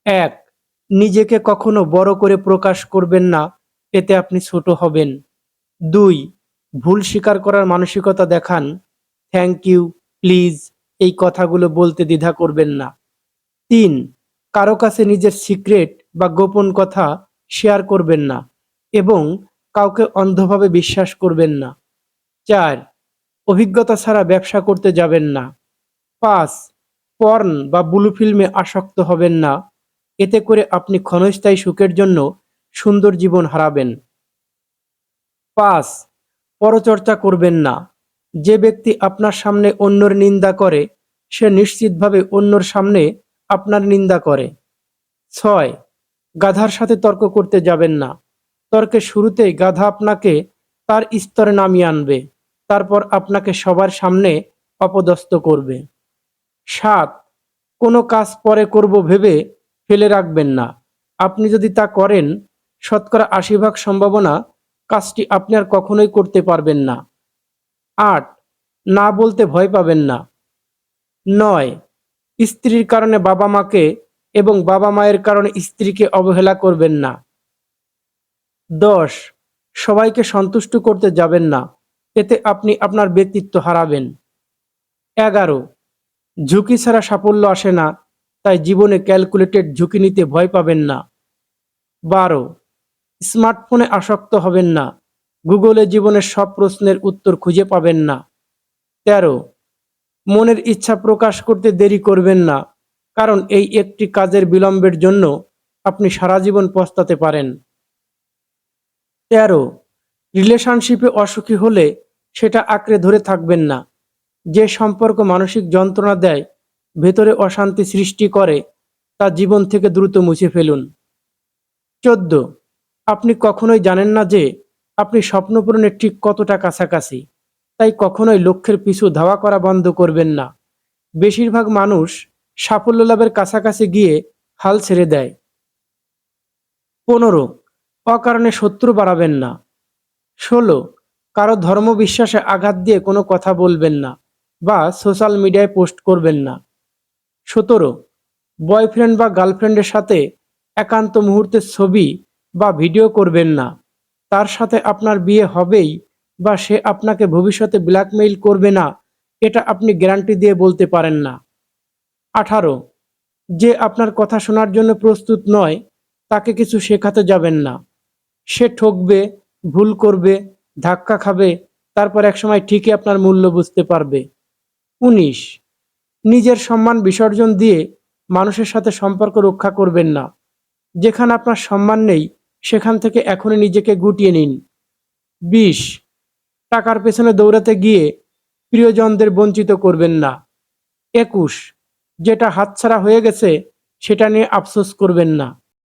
এক, নিজেকে কখনো বড় করে প্রকাশ করবেন না, এতে আপনি ছোট হবেন। ২, ভুল স্বীকার করার মানসিকতা দেখান। থ্যাংক ইউ, প্লিজ এই কথাগুলো বলতে দ্বিধা করবেন না। ৩, কারো কাছে নিজের সিক্রেট বা গোপন কথা শেয়ার করবেন না এবং কাউকে অন্ধভাবে বিশ্বাস করবেন না। ৪, অভিজ্ঞতা ছাড়া ব্যবসা করতে যাবেন না। ৫, পর্ন বা ব্লু ফিল্মে আসক্ত হবেন না। এতে করে আপনি ক্ষণস্থায়ী সুখের জন্য সুন্দর জীবন হারাবেন। ৫, পরচর্চা করবেন না। যে ব্যক্তি আপনার সামনে অন্যের নিন্দা করে, সে নিশ্চিতভাবে অন্যর সামনে আপনার নিন্দা করে। ৬, গাধার সাথে তর্ক করতে যাবেন না। তর্কের শুরুতেই গাধা আপনাকে তার স্তরে নামিয়ে আনবে, তারপর আপনাকে সবার সামনে অপদস্থ করবে। ৭, কোনো কাজ পরে করব ভেবে ফেলে রাখবেন না। আপনি যদি তা করেন, শতকরা ৮০% সম্ভাবনা কাজটি আপনি আর কখনোই করতে পারবেন না। ৮, না বলতে ভয় পাবেন না। ৯, স্ত্রীর কারণে বাবা মাকে এবং বাবা মায়ের কারণে স্ত্রীকে অবহেলা করবেন না। ১০, সবাইকে সন্তুষ্ট করতে যাবেন না, এতে আপনি আপনার ব্যক্তিত্ব হারাবেন। ১১, ঝুঁকি ছাড়া সাফল্য আসে না, তাই জীবনে ক্যালকুলেটেড ঝুঁকি নিতে ভয় পাবেন না। ১২, স্মার্টফোনে আসক্ত হবেন না, গুগলে জীবনের সব প্রশ্নের উত্তর খুঁজে পাবেন না। ১৩, মনের ইচ্ছা প্রকাশ করতে দেরি করবেন না, কারণ এই একটি কাজের বিলম্বের জন্য আপনি সারা জীবন পস্তাতে পারেন। ১৩, রিলেশনশিপে অসুখী হলে সেটা আঁকড়ে ধরে থাকবেন না। যে সম্পর্ক মানসিক যন্ত্রণা দেয়, ভেতরে অশান্তি সৃষ্টি করে, তা জীবন থেকে দ্রুত মুছে ফেলুন। ১৪, আপনি কখনোই জানেন না যে আপনি স্বপ্ন পূরণের ঠিক কতটা কাছাকাছি, তাই কখনোই লক্ষ্যের পিছু ধাওয়া করা বন্ধ করবেন না। বেশিরভাগ মানুষ সাফল্য লাভের কাছাকাছি গিয়ে হাল ছেড়ে দেয়। ১৫, অকারণে শত্রু বাড়াবেন না। ১৬, কারো ধর্ম বিশ্বাসে আঘাত দিয়ে কোনো কথা বলবেন না বা সোশ্যাল মিডিয়ায় পোস্ট করবেন না। ১৭, বয়ফ্রেন্ড বা গার্লফ্রেন্ডের সাথে একান্ত মুহূর্তের ছবি বা ভিডিও করবেন না। তার সাথে আপনার বিয়ে হবেই বা সে আপনাকে ভবিষ্যতে ব্ল্যাকমেইল করবে না, এটা আপনি গ্যারান্টি দিয়ে বলতে পারেন না। ১৮, যে আপনার কথা শোনার জন্য প্রস্তুত নয়, তাকে কিছু শেখাতে যাবেন না। সে ঠকবে, ভুল করবে, ধাক্কা খাবে, তারপর একসময় ঠিকই আপনার মূল্য বুঝতে পারবে। ১৯, নিজের সম্মান বিসর্জন দিয়ে মানুষের সাথে সম্পর্ক রক্ষা করবেন না। যেখানে আপনার সম্মান নেই, সেখান থেকে এখনই নিজেকে গুটিয়ে নিন। ২০, টাকার পেছনে দৌড়াতে গিয়ে প্রিয়জনদের বঞ্চিত করবেন না। ২১, যেটা হাতছাড়া হয়ে গেছে সেটা নিয়ে আফসোস করবেন না।